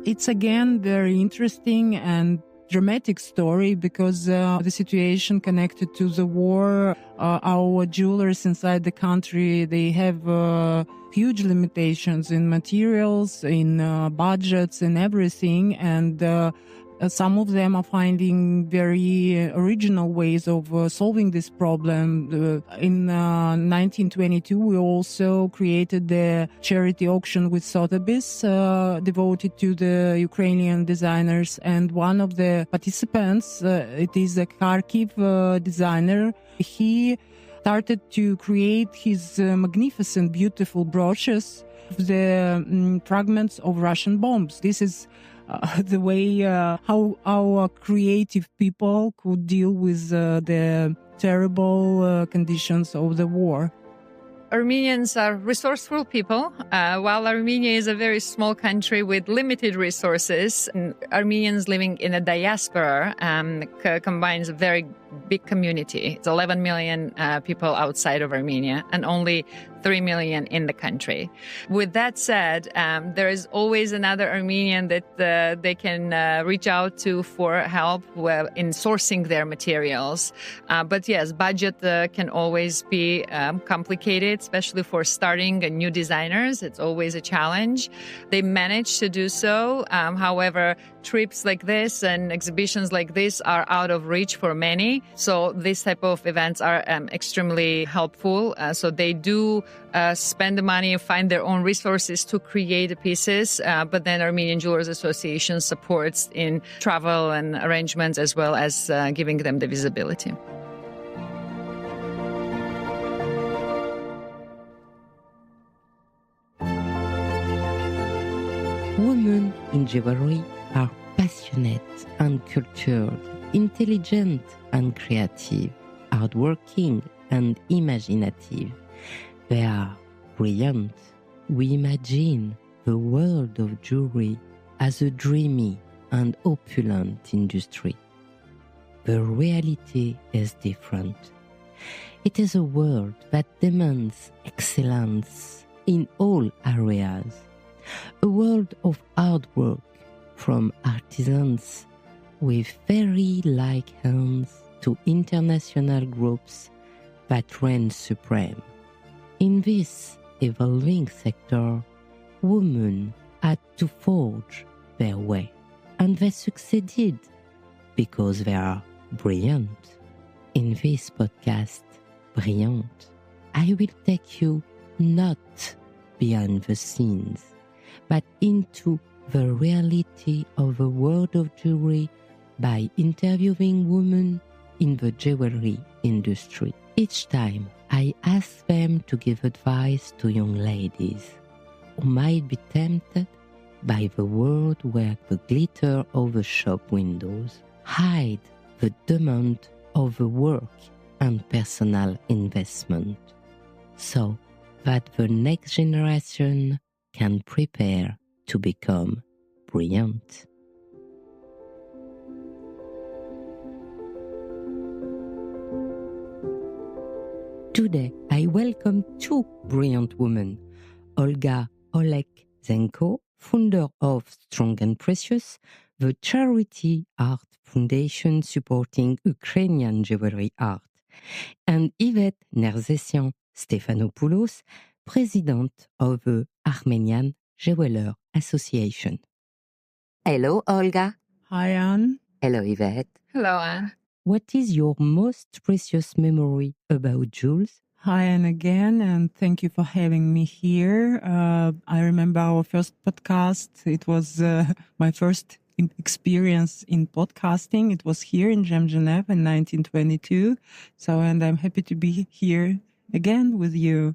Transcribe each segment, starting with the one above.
It's again very interesting and dramatic story because the situation connected to the war, our jewelers inside the country, they have huge limitations in materials, in budgets and everything. And some of them are finding very original ways of solving this problem. In 1922, we also created the charity auction with Sotheby's, devoted to the Ukrainian designers. And one of the participants, it is a Kharkiv designer. He started to create his magnificent, beautiful brooches of the fragments of Russian bombs. This is the way how our creative people could deal with the terrible conditions of the war. Armenians are resourceful people. While Armenia is a very small country with limited resources, Armenians living in a diaspora combines a very big community. It's 11 million people outside of Armenia and only 3 million in the country. With that said, there is always another Armenian that they can reach out to for help in sourcing their materials. But yes, budget can always be complicated, especially for starting new designers. It's always a challenge. They manage to do so. However, trips like this and exhibitions like this are out of reach for many. So these type of events are extremely helpful. So they do spend the money, find their own resources to create the pieces. But then Armenian Jewelers Association supports in travel and arrangements as well as giving them the visibility. Women in jewelry are passionate and cultured, intelligent and creative, hardworking and imaginative. They are brilliant. We imagine the world of jewelry as a dreamy and opulent industry. The reality is different. It is a world that demands excellence in all areas. A world of hard work from artisans with fairy-like hands to international groups that reign supreme. In this evolving sector, women had to forge their way, and they succeeded because they are brilliant. In this podcast, Brillante, I will take you not behind the scenes, but into the reality of the world of jewelry by interviewing women in the jewelry industry. Each time, I ask them to give advice to young ladies who might be tempted by the world where the glitter of the shop windows hide the demand of the work and personal investment, so that the next generation can prepare to become brilliant. Today, I welcome two brilliant women, Olga Oleksenko, founder of Strong and Precious, the charity art foundation supporting Ukrainian jewelry art, and Ivette Nersesyan-Stephanopoulos, president of the Armenian Jeweler Association. Hello, Olga. Hi, Anne. Hello, Yvette. Hello, Anne. What is your most precious memory about jewels? Hi, Anne again, and thank you for having me here. I remember our first podcast. It was my first experience in podcasting. It was here in GemGeneve in 1922. And I'm happy to be here again with you.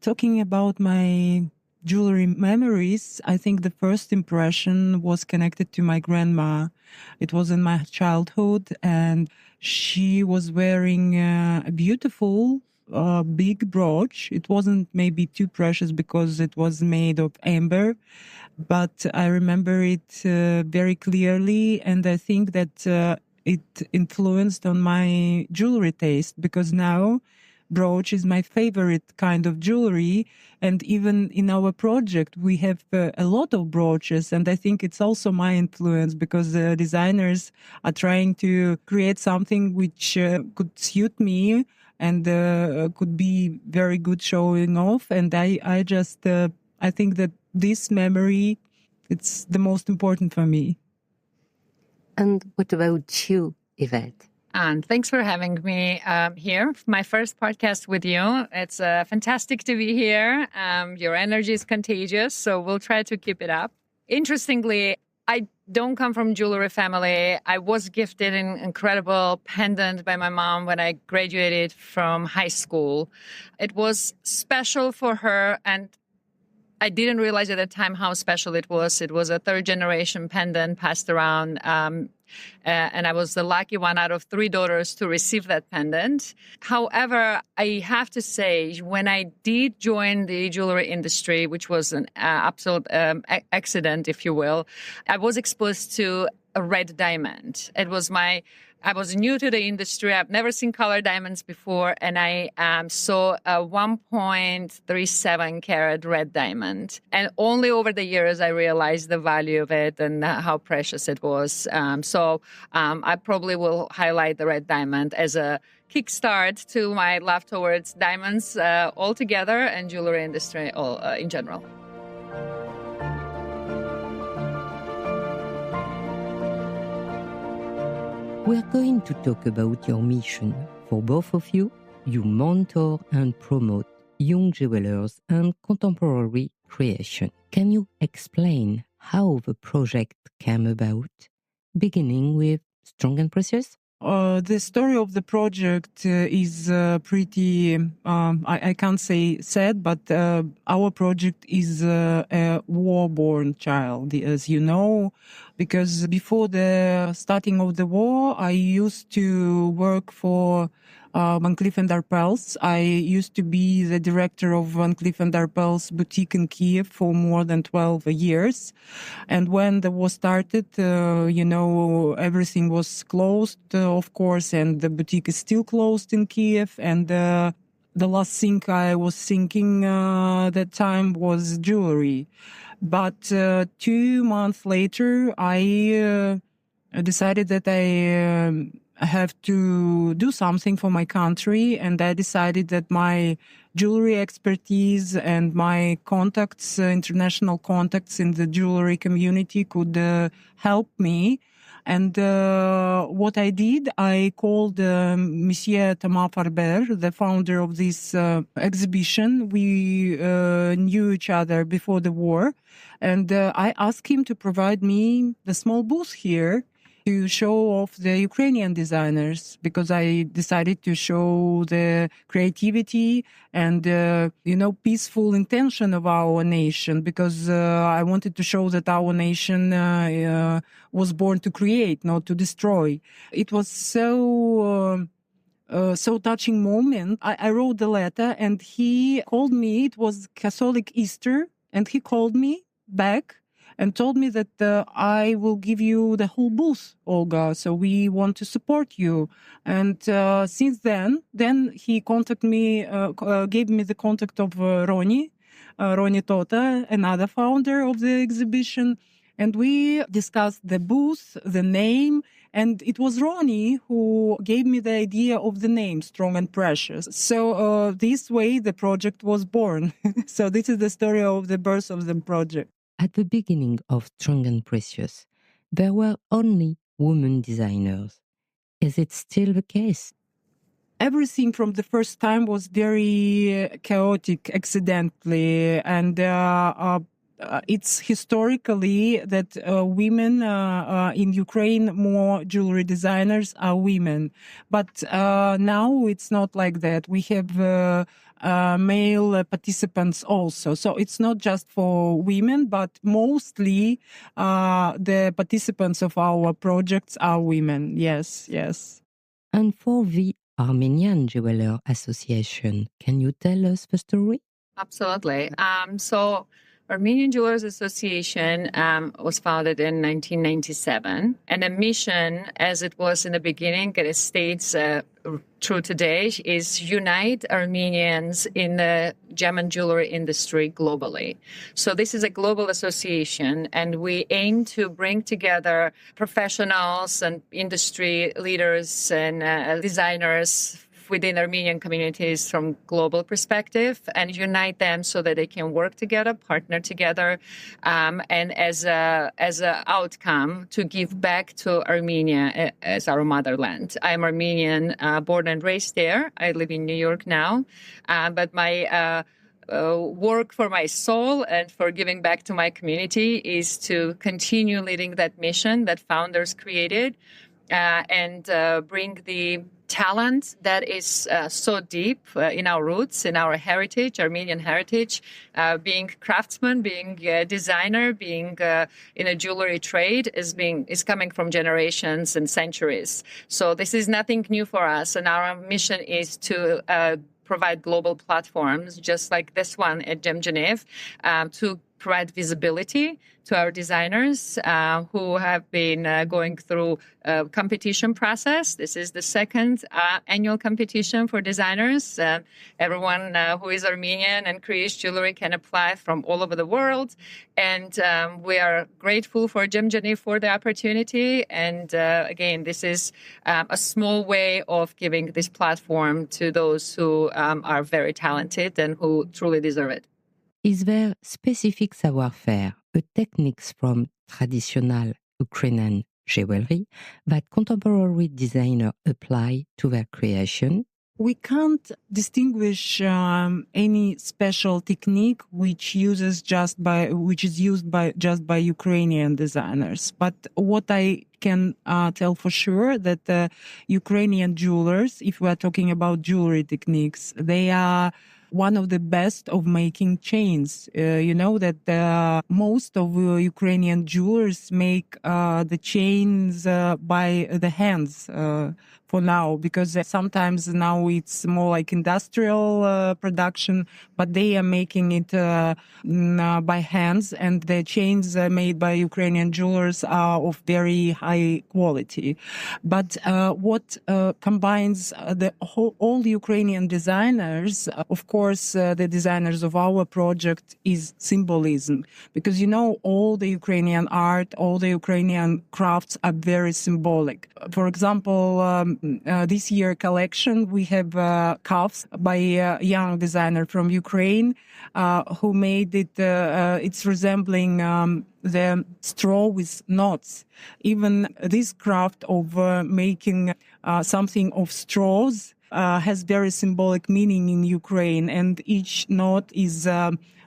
Talking about my jewelry memories, I think the first impression was connected to my grandma. It was in my childhood, and she was wearing a beautiful big brooch. It wasn't maybe too precious because it was made of amber, but I remember it very clearly, and I think that it influenced on my jewelry taste, because now brooch is my favorite kind of jewelry. And even in our project, we have a lot of brooches. And I think it's also my influence because the designers are trying to create something which could suit me and could be very good showing off. And I think that this memory, it's the most important for me. And what about you, Ivette? And thanks for having me here. My first podcast with you. It's fantastic to be here. Your energy is contagious, so we'll try to keep it up. Interestingly, I don't come from jewelry family. I was gifted an incredible pendant by my mom when I graduated from high school. It was special for her, and I didn't realize at the time how special it was. It was a third-generation pendant passed around, and I was the lucky one out of 3 daughters to receive that pendant. However, I have to say, when I did join the jewelry industry, which was an absolute accident, if you will, I was exposed to a red diamond. I was new to the industry. I've never seen colored diamonds before, and I saw a 1.37 carat red diamond. And only over the years I realized the value of it and how precious it was. So I probably will highlight the red diamond as a kickstart to my love towards diamonds altogether and jewelry industry in general. We're going to talk about your mission. For both of you, you mentor and promote young jewelers and contemporary creation. Can you explain how the project came about, beginning with Strong and Precious? The story of the project is pretty, I can't say sad, but our project is a war-born child, as you know, because before the starting of the war, I used to work for Van Cleef & Arpels. I used to be the director of Van Cleef & Arpels boutique in Kiev for more than 12 years. And when the war started, everything was closed, of course, and the boutique is still closed in Kiev. And the last thing I was thinking that time was jewelry. But 2 months later, I decided that I have to do something for my country, and I decided that my jewelry expertise and my contacts, international contacts in the jewelry community could help me. And what I did, I called Monsieur Thomas Farber, the founder of this exhibition. We knew each other before the war, and I asked him to provide me the small booth here to show off the Ukrainian designers, because I decided to show the creativity and, peaceful intention of our nation, because I wanted to show that our nation was born to create, not to destroy. It was so touching moment. I wrote the letter and he called me. It was Catholic Easter, and he called me back and told me that I will give you the whole booth, Olga, so we want to support you. And since then he contacted me, gave me the contact of Ronnie Tota, another founder of the exhibition. And we discussed the booth, the name, and it was Ronnie who gave me the idea of the name, Strong and Precious. So this way the project was born. So this is the story of the birth of the project. At the beginning of Strong and Precious, there were only women designers. Is it still the case? Everything from the first time was very chaotic, accidentally, and it's historically that women in Ukraine, more jewelry designers are women. But now it's not like that. We have male participants also. So it's not just for women, but mostly the participants of our projects are women. Yes, yes. And for the Armenian Jeweler Association, can you tell us the story? Absolutely. So Armenian Jewelers Association was founded in 1997, and the mission, as it was in the beginning, and it states true today, is unite Armenians in the gem and jewelry industry globally. So this is a global association, and we aim to bring together professionals and industry leaders and designers within Armenian communities from global perspective and unite them so that they can work together, partner together, and as a outcome to give back to Armenia as our motherland. I'm Armenian, born and raised there. I live in New York now, but my work for my soul and for giving back to my community is to continue leading that mission that founders created and bring the talent that is so deep in our roots, in our heritage, Armenian heritage, being craftsman, being a designer, being in a jewelry trade is coming from generations and centuries. So this is nothing new for us, and our mission is to provide global platforms, just like this one at GemGeneve, to provide visibility to our designers who have been going through a competition process. This is the second annual competition for designers. Everyone who is Armenian and creates jewelry can apply from all over the world. And we are grateful for GemGeneve for the opportunity. And again, this is a small way of giving this platform to those who are very talented and who truly deserve it. Is there specific savoir-faire, techniques from traditional Ukrainian jewelry that contemporary designers apply to their creation? We can't distinguish any special technique which is used by Ukrainian designers. But what I can tell for sure that Ukrainian jewelers, if we are talking about jewelry techniques, they are one of the best of making chains. You know that most of Ukrainian jewelers make the chains by the hands for now, because sometimes now it's more like industrial production, but they are making it by hands, and the chains made by Ukrainian jewelers are of very high quality. But what combines all Ukrainian designers, of course, the designers of our project, is symbolism, because all the Ukrainian art, all the Ukrainian crafts are very symbolic. For example, this year collection, we have cuffs by a young designer from Ukraine who made it, it's resembling the straw with knots. Even this craft of making something of straws has very symbolic meaning in Ukraine, and each knot is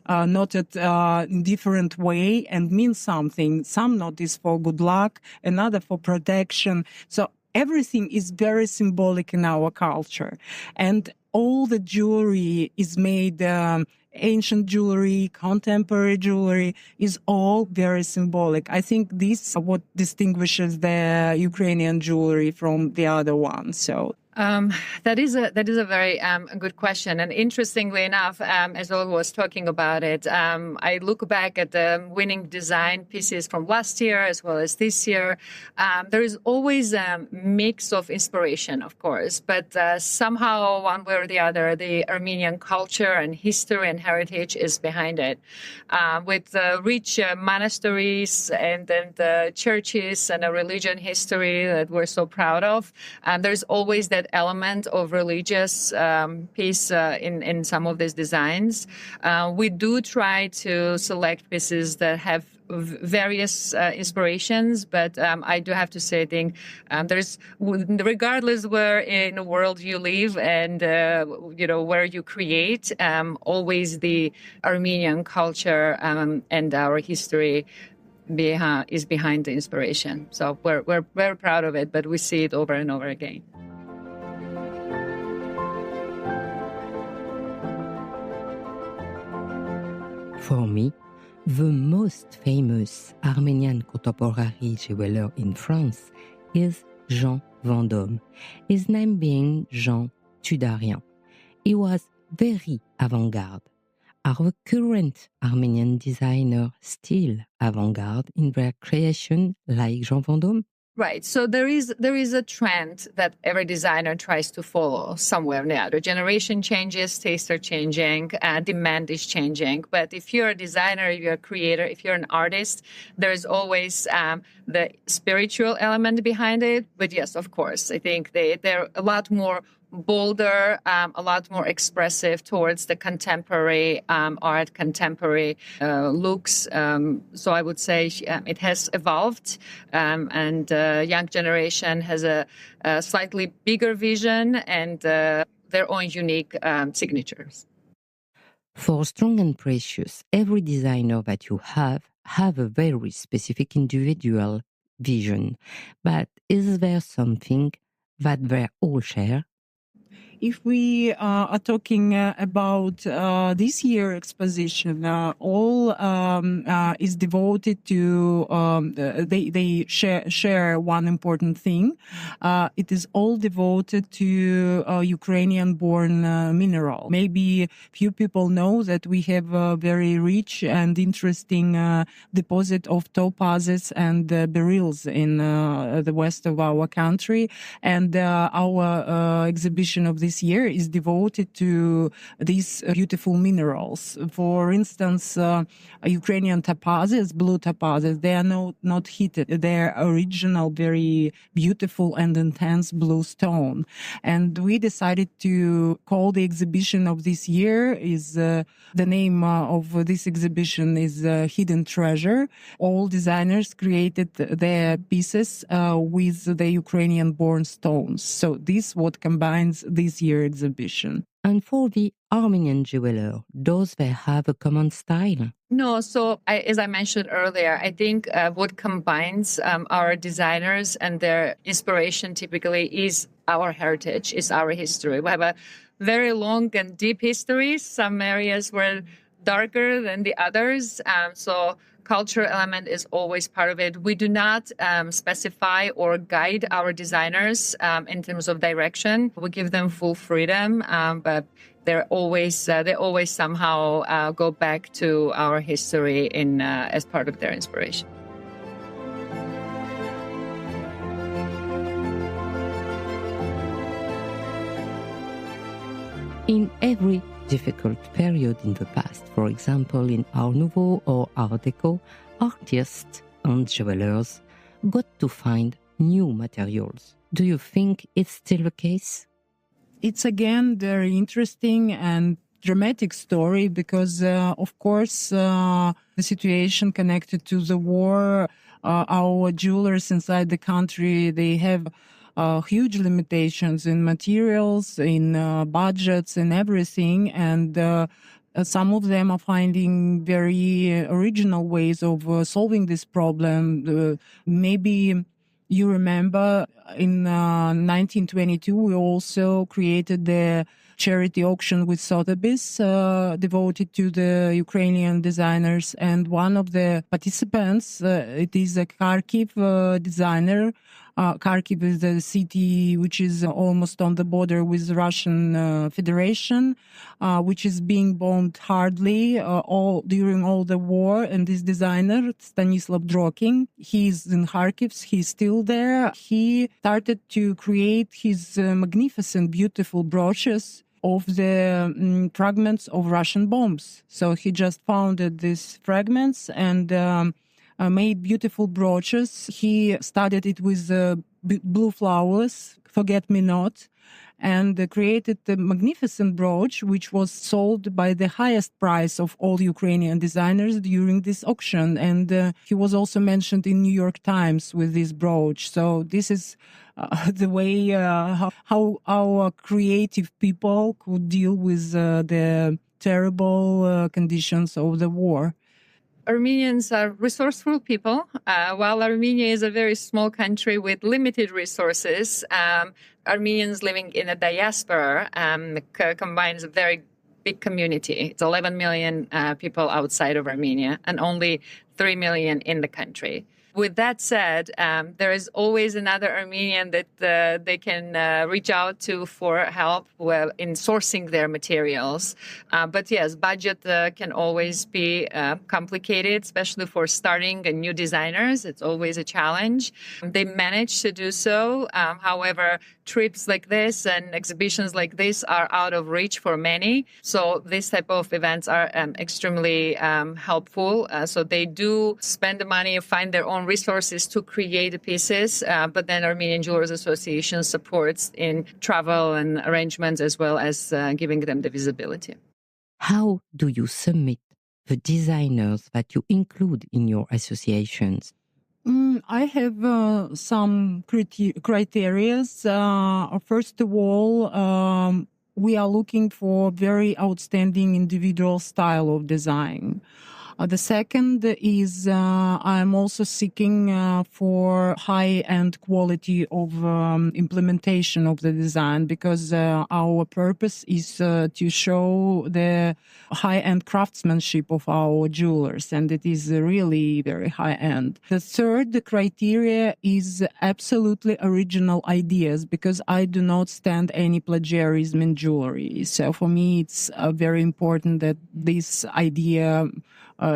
knotted in different way and means something. Some knot is for good luck, another for protection. So everything is very symbolic in our culture. And all the jewelry is made, ancient jewelry, contemporary jewelry, is all very symbolic. I think this is what distinguishes the Ukrainian jewelry from the other ones. So that is a very good question. And interestingly enough, as Olga was talking about it, I look back at the winning design pieces from last year as well as this year. There is always a mix of inspiration, of course, but somehow one way or the other, the Armenian culture and history and heritage is behind it. With rich monasteries and the churches and a religion history that we're so proud of, there's always that element of religious piece in some of these designs. We do try to select pieces that have various inspirations, but I do have to say, I think there's, regardless where in the world you live and where you create, always the Armenian culture and our history is behind the inspiration. So we're very proud of it, but we see it over and over again. For me, the most famous Armenian contemporary jeweler in France is Jean Vendôme, his name being Jean Tudorian. He was very avant-garde. Are the current Armenian designers still avant-garde in their creation, like Jean Vendôme? Right. So there is a trend that every designer tries to follow somewhere or the other. Generation changes, tastes are changing, demand is changing. But if you're a designer, if you're a creator, if you're an artist, there is always the spiritual element behind it. But yes, of course, I think they're a lot more bolder, a lot more expressive towards the contemporary art, contemporary looks. So I would say it has evolved, and young generation has a slightly bigger vision and their own unique signatures. For Strong and Precious, every designer that you have a very specific individual vision. But is there something that they all share? If we are talking about this year exposition, all is devoted to they share one important thing. It is all devoted to Ukrainian-born mineral. Maybe few people know that we have a very rich and interesting deposit of topazes and beryls in the west of our country, and our exhibition of this year is devoted to these beautiful minerals. For instance, Ukrainian topazes, blue topazes, they are not heated. They're original, very beautiful and intense blue stone. And we decided to call the exhibition of this year the name of this exhibition is Hidden Treasure. All designers created their pieces with the Ukrainian-born stones. So this what combines this year exhibition. And for the Armenian jeweler, does they have a common style? No, so as I mentioned earlier, I think what combines our designers and their inspiration typically is our heritage, is our history. We have a very long and deep history. Some areas were darker than the others. So cultural element is always part of it. We do not specify or guide our designers in terms of direction. We give them full freedom, but they always somehow go back to our history as part of their inspiration. In every difficult period in the past, for example, in Art Nouveau or Art Deco, artists and jewelers got to find new materials. Do you think it's still the case? It's again very interesting and dramatic story because, of course, the situation connected to the war, our jewelers inside the country, they have huge limitations in materials, in budgets, and everything. And some of them are finding very original ways of solving this problem. Maybe you remember in 1922, we also created the charity auction with Sotheby's devoted to the Ukrainian designers. And one of the participants, it is a Kharkiv designer. Kharkiv is a city which is almost on the border with the Russian Federation, which is being bombed hardly during all the war. And this designer, Stanislav Drokin, he's in Kharkiv, he's still there. He started to create his magnificent, beautiful brooches of the fragments of Russian bombs. So he just found these fragments and made beautiful brooches. He studied it with blue flowers, forget-me-not, and created a magnificent brooch, which was sold by the highest price of all Ukrainian designers during this auction. And he was also mentioned in New York Times with this brooch. So this is the way how our creative people could deal with the terrible conditions of the war. Armenians are resourceful people. While Armenia is a very small country with limited resources, Armenians living in a diaspora combines a very big community. It's 11 million people outside of Armenia and only 3 million in the country. With that said, there is always another Armenian that they can reach out to for help in sourcing their materials. But yes, budget can always be complicated, especially for starting new designers. It's always a challenge. They manage to do so. However, trips like this and exhibitions like this are out of reach for many. So this type of events are extremely helpful. So they do spend the money, find their own resources to create the pieces, but then Armenian Jewelers Association supports in travel and arrangements as well as giving them the visibility. How do you submit the designers that you include in your associations? I have some criteria. First of all, we are looking for very outstanding individual style of design. The second is I'm also seeking for high-end quality of implementation of the design, because our purpose is to show the high-end craftsmanship of our jewelers, and it is really very high-end. The third criteria is absolutely original ideas, because I do not stand any plagiarism in jewelry. So for me, it's very important that this idea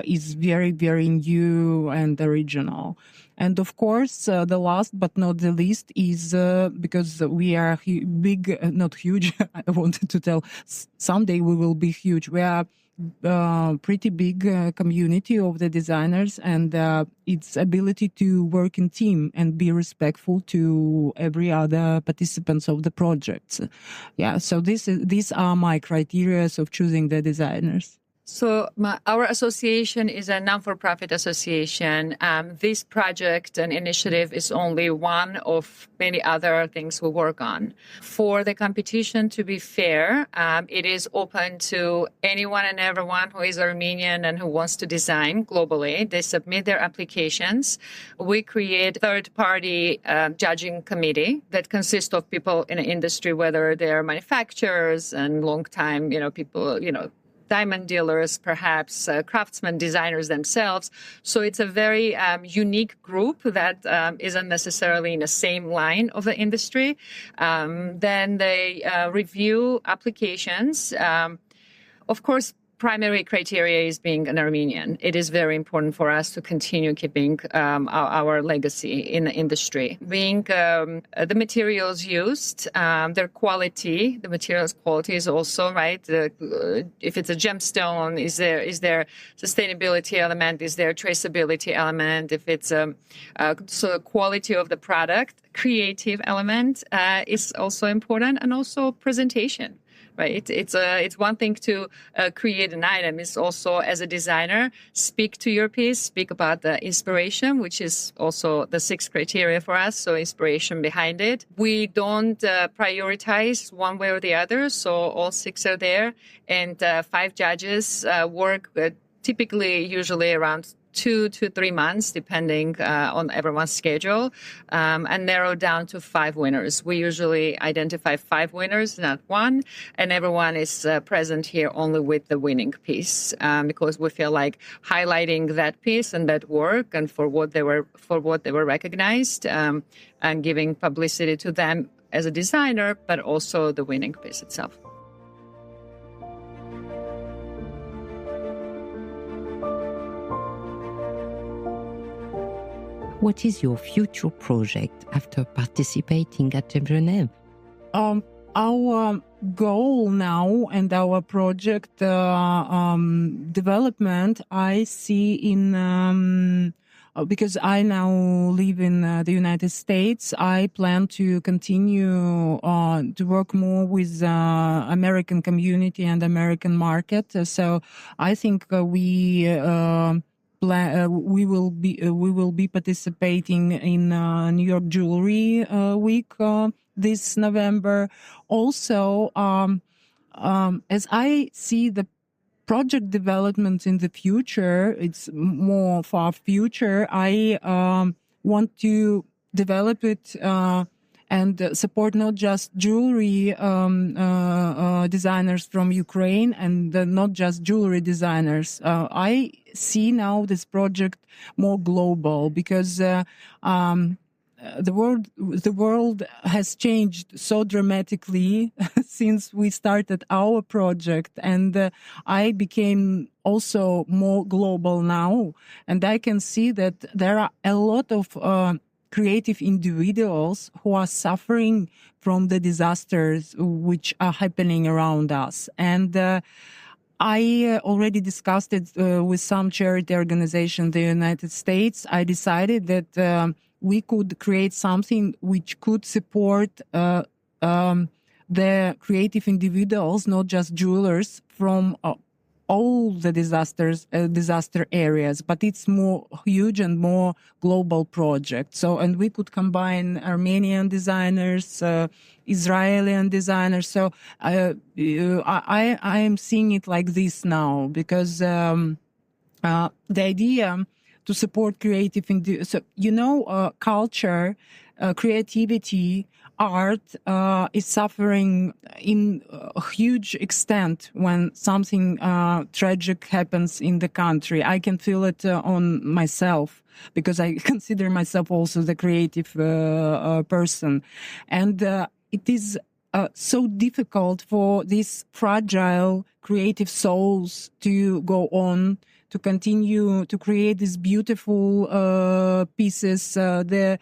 is very, very new and original. And of course, the last but not the least is because we are big, not huge, I wanted to tell, someday we will be huge. We are pretty big community of the designers, and its ability to work in team and be respectful to every other participants of the projects. Yeah, so these are my criteria of choosing the designers. So our association is a non-for-profit association. This project and initiative is only one of many other things we work on. For the competition to be fair, it is open to anyone and everyone who is Armenian and who wants to design globally. They submit their applications. We create a third-party judging committee that consists of people in the industry, whether they're manufacturers and long-time, people, diamond dealers, perhaps craftsmen, designers themselves. So it's a very unique group that isn't necessarily in the same line of the industry. Then they review applications. Of course, primary criteria is being an Armenian. It is very important for us to continue keeping our legacy in the industry. Being the materials used, their quality, the materials quality is also, right? If it's a gemstone, is there sustainability element? Is there traceability element? If it's so quality of the product, creative element is also important, and also presentation. Right. It's one thing to create an item. It's also, as a designer, speak to your piece, speak about the inspiration, which is also the sixth criteria for us. So inspiration behind it. We don't prioritize one way or the other. So all six are there, and 5 judges work usually around 2 to 3 months, depending on everyone's schedule, and narrow down to 5 winners. We usually identify 5 winners, not one, and everyone is present here only with the winning piece, because we feel like highlighting that piece and that work and for what they were recognized, and giving publicity to them as a designer, but also the winning piece itself. What is your future project after participating at GemGeneve? Our goal now and our project development, I see in, because I now live in the United States, I plan to continue to work more with American community and American market. So I think we will be participating in New York Jewelry Week this November. Also, as I see the project development in the future, it's more far future. I want to develop it and support not just jewelry designers from Ukraine and not just jewelry designers. I see now this project more global because the world has changed so dramatically since we started our project, and I became also more global now, and I can see that there are a lot of creative individuals who are suffering from the disasters which are happening around us. And I already discussed it with some charity organization in the United States. I decided that we could create something which could support the creative individuals, not just jewelers, from all the disaster areas, but it's more huge and more global project. So, and we could combine Armenian designers, Israeli designers. So, I am seeing it like this now because the idea to support creative, culture, creativity, art is suffering in a huge extent when something tragic happens in the country. I can feel it on myself because I consider myself also the creative person. And it is so difficult for these fragile creative souls to go on, to continue to create these beautiful pieces, the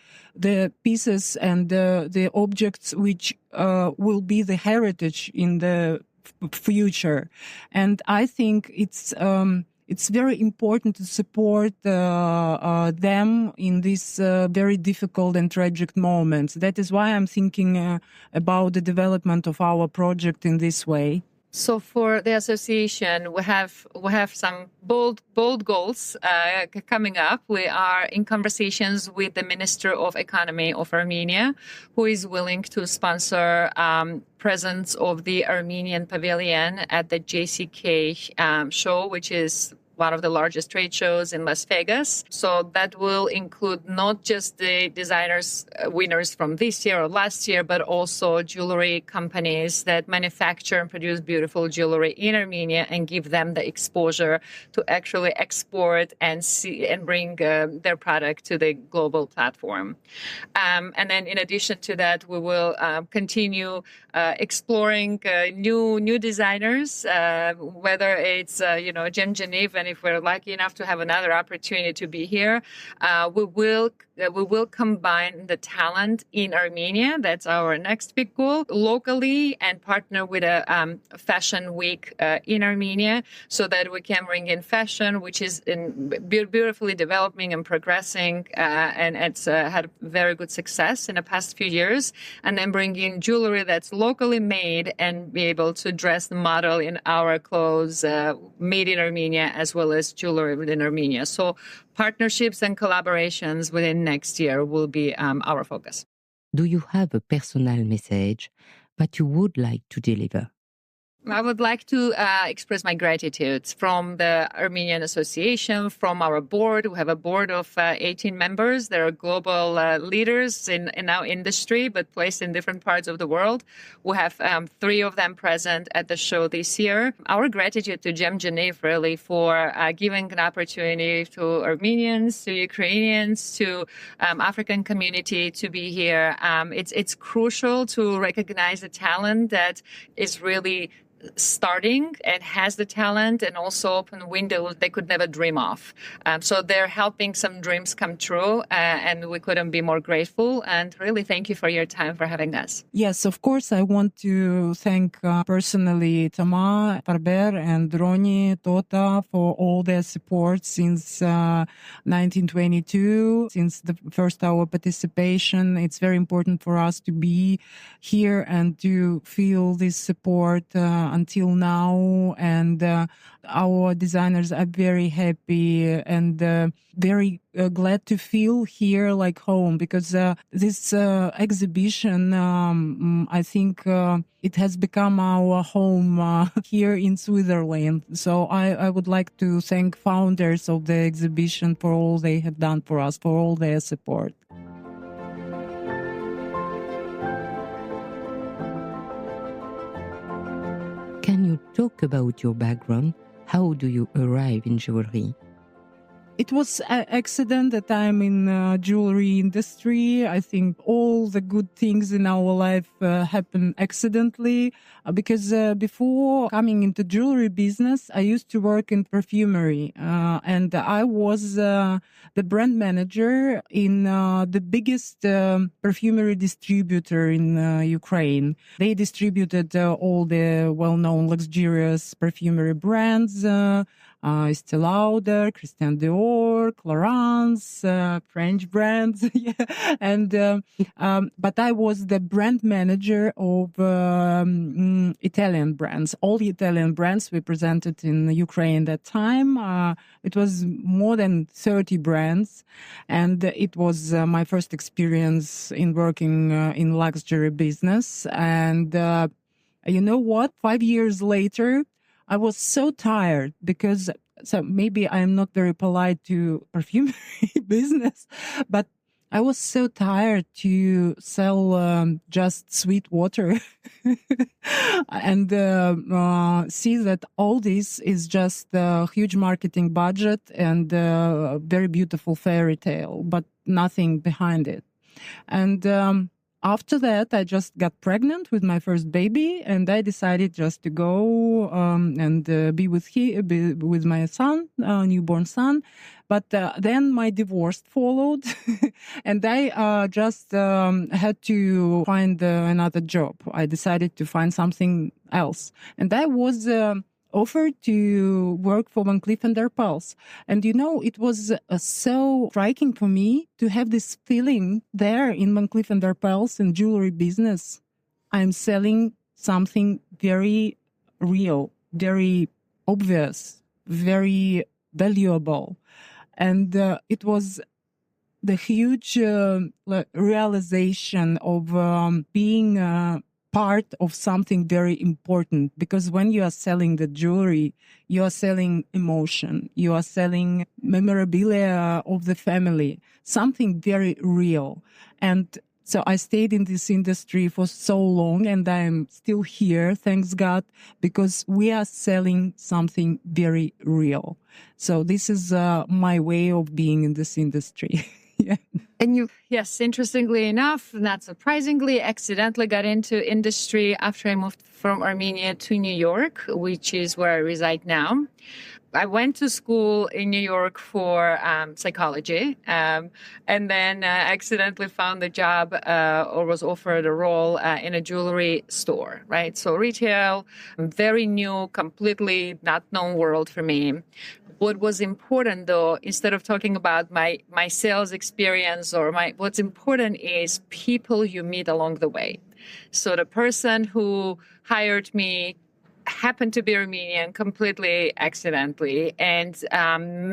pieces and the objects which will be the heritage in the future. And I think it's very important to support them in these very difficult and tragic moments. That is why I'm thinking about the development of our project in this way. So for the association, we have some bold goals coming up. We are in conversations with the Minister of Economy of Armenia, who is willing to sponsor presence of the Armenian Pavilion at the JCK show, which is one of the largest trade shows in Las Vegas. So that will include not just the designers, winners from this year or last year, but also jewelry companies that manufacture and produce beautiful jewelry in Armenia and give them the exposure to actually export and see and bring their product to the global platform. And then in addition to that, we will continue exploring new designers, whether it's, GemGeneve, and if we're lucky enough to have another opportunity to be here, we will combine the talent in Armenia. That's our next big goal locally, and partner with a fashion week in Armenia so that we can bring in fashion, which is beautifully developing and progressing, and it's had very good success in the past few years. And then bring in jewelry that's locally made and be able to dress the model in our clothes made in Armenia, as well as jewelry within Armenia. So partnerships and collaborations within next year will be our focus. Do you have a personal message that you would like to deliver? I would like to express my gratitude from the Armenian Association, from our board. We have a board of 18 members. There are global leaders in our industry, but placed in different parts of the world. We have 3 of them present at the show this year. Our gratitude to GemGeneve really for giving an opportunity to Armenians, to Ukrainians, to African community to be here. It's crucial to recognize the talent that is really starting and has the talent, and also open windows they could never dream of. So they're helping some dreams come true, and we couldn't be more grateful. And really, thank you for your time, for having us. Yes, of course, I want to thank personally Tama, Farber, and Roni Tota for all their support since 1922, since the first our participation. It's very important for us to be here and to feel this support until now, and our designers are very happy and very glad to feel here like home, because this exhibition, I think it has become our home here in Switzerland. So I would like to thank founders of the exhibition for all they have done for us, for all their support. you talk about your background? How do you arrive in jewelry? It was an accident that I'm in jewelry industry. I think all the good things in our life happen accidentally because before coming into jewelry business, I used to work in perfumery and I was the brand manager in the biggest perfumery distributor in Ukraine. They distributed all the well-known luxurious perfumery brands, Estée Lauder, Christian Dior, Clarins, French brands, yeah. And but I was the brand manager of Italian brands. All the Italian brands we presented in Ukraine at that time. It was more than 30 brands, and it was my first experience in working in luxury business. And you know what? 5 years later, I was so tired because, so maybe I'm not very polite to perfumery business, but I was so tired to sell just sweet water and see that all this is just a huge marketing budget and a very beautiful fairy tale, but nothing behind it. And after that, I just got pregnant with my first baby, and I decided just to go and be with my son, newborn son. But then my divorce followed, and I just had to find another job. I decided to find something else, and I was offered to work for Van Cleef & Arpels. And, you know, it was so striking for me to have this feeling there in Van Cleef & Arpels in jewelry business. I'm selling something very real, very obvious, very valuable. And it was the huge realization of being part of something very important, because when you are selling the jewelry, you are selling emotion, you are selling memorabilia of the family, something very real. And so I stayed in this industry for so long, and I'm still here, thanks God, because we are selling something very real. So this is my way of being in this industry. Yeah. And you, yes, interestingly enough, not surprisingly, accidentally got into industry after I moved from Armenia to New York, which is where I reside now. I went to school in New York for psychology, and then accidentally found a job or was offered a role in a jewelry store, right? So retail, very new, completely not known world for me. What was important, though, instead of talking about my sales experience or what's important is people you meet along the way. So the person who hired me happened to be Armenian completely accidentally, and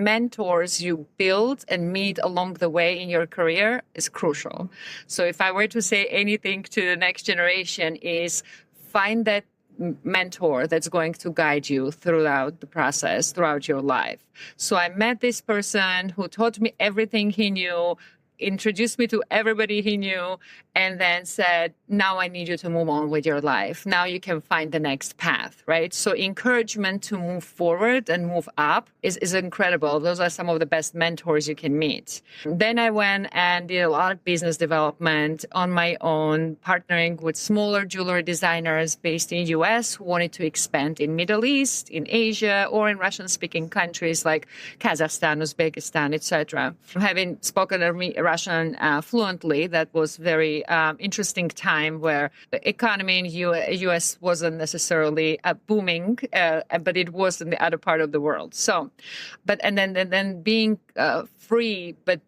mentors you build and meet along the way in your career is crucial. So if I were to say anything to the next generation is find that mentor that's going to guide you throughout the process, throughout your life. So I met this person who taught me everything he knew, introduced me to everybody he knew, and then said, now I need you to move on with your life. Now you can find the next path, right? So encouragement to move forward and move up is incredible. Those are some of the best mentors you can meet. Then I went and did a lot of business development on my own, partnering with smaller jewelry designers based in the US who wanted to expand in Middle East, in Asia, or in Russian-speaking countries like Kazakhstan, Uzbekistan, etc. Having spoken Russian fluently, that was very interesting time where the economy in U.S. wasn't necessarily booming, but it was in the other part of the world. So, and then being free, but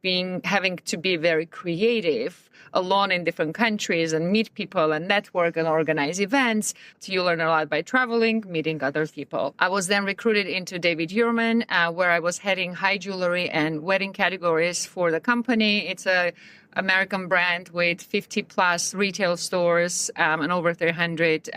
having to be very creative, alone in different countries and meet people and network and organize events. You learn a lot by traveling, meeting other people. I was then recruited into David Yurman, where I was heading high jewelry and wedding categories for the company. It's a American brand with 50 plus retail stores and over 300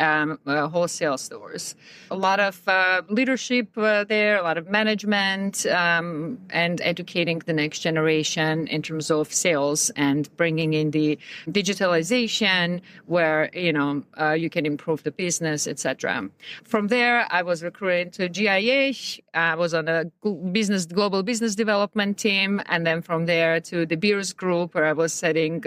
wholesale stores. A lot of leadership there, a lot of management, and educating the next generation in terms of sales and bringing in the digitalization where, you can improve the business, etc. From there, I was recruited to GIA. I was on a global business development team. And then from there to the Beers Group, where I was setting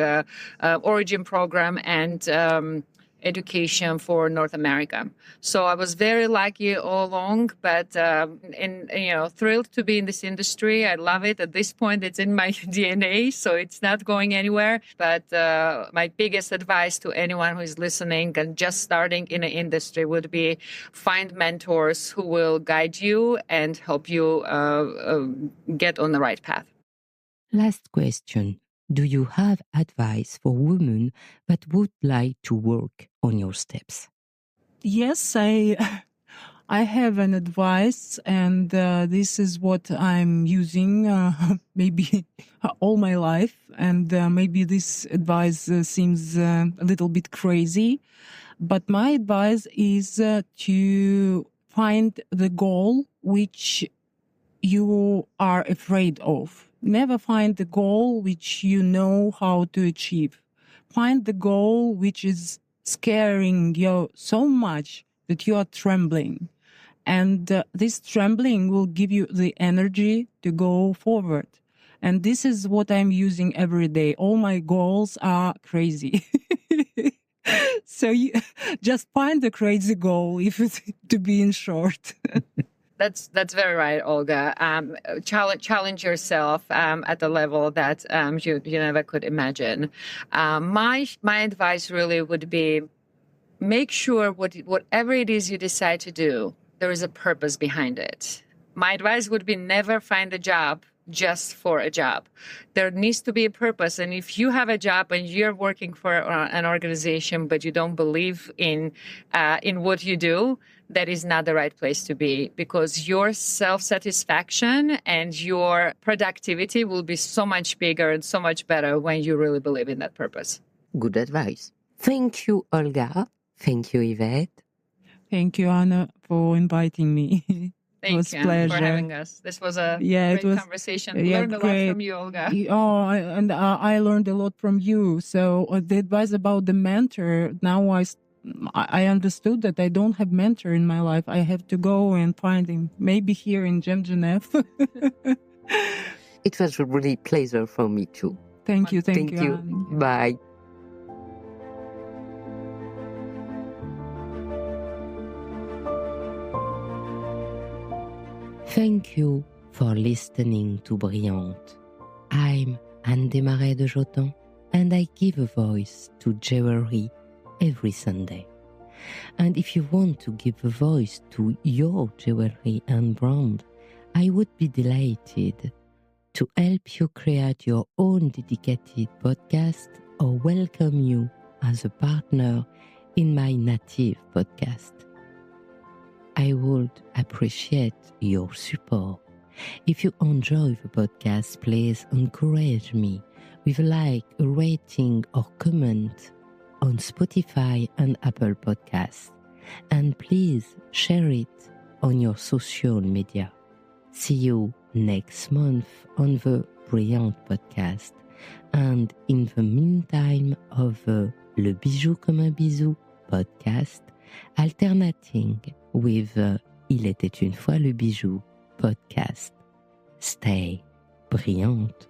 origin program and education for North America. So I was very lucky all along, but thrilled to be in this industry. I love it. At this point, it's in my DNA, so it's not going anywhere. But my biggest advice to anyone who is listening and just starting in an industry would be find mentors who will guide you and help you get on the right path. Last question. Do you have advice for women that would like to work on your steps? Yes, I have an advice, and this is what I'm using maybe all my life. And maybe this advice seems a little bit crazy, but my advice is to find the goal which you are afraid of. Never find the goal which you know how to achieve. Find the goal which is scaring you so much that you are trembling. And this trembling will give you the energy to go forward. And this is what I'm using every day. All my goals are crazy. So you just find the crazy goal, if it's to be in short. That's very right, Olga. Challenge yourself at the level that you never could imagine. My advice really would be make sure whatever it is you decide to do, there is a purpose behind it. My advice would be never find a job just for a job. There needs to be a purpose. And if you have a job and you're working for an organization, but you don't believe in what you do, that is not the right place to be, because your self-satisfaction and your productivity will be so much bigger and so much better when you really believe in that purpose. Good advice. Thank you, Olga. Thank you, Ivette. Thank you, Anna, for inviting me. Thank you for having us. This was a great conversation. Learned a lot from you, Olga. I learned a lot from you. So the advice about the mentor, now I understood that I don't have mentor in my life. I have to go and find him, maybe here in GemGeneve. It was a really pleasure for me too. Thank you. Thank you. Bye. Thank you for listening to Brillante. I'm Anne Desmarais de Jotan, and I give a voice to jewelry every Sunday. And if you want to give a voice to your jewelry and brand, I would be delighted to help you create your own dedicated podcast or welcome you as a partner in my native podcast. I would appreciate your support. If you enjoy the podcast, please encourage me with a like, a rating or comment on Spotify and Apple Podcasts. And please share it on your social media. See you next month on the Brillante podcast. And in the meantime of the Le Bijou comme un bisou podcast, alternating with Il était une fois le bijou podcast. Stay brilliante.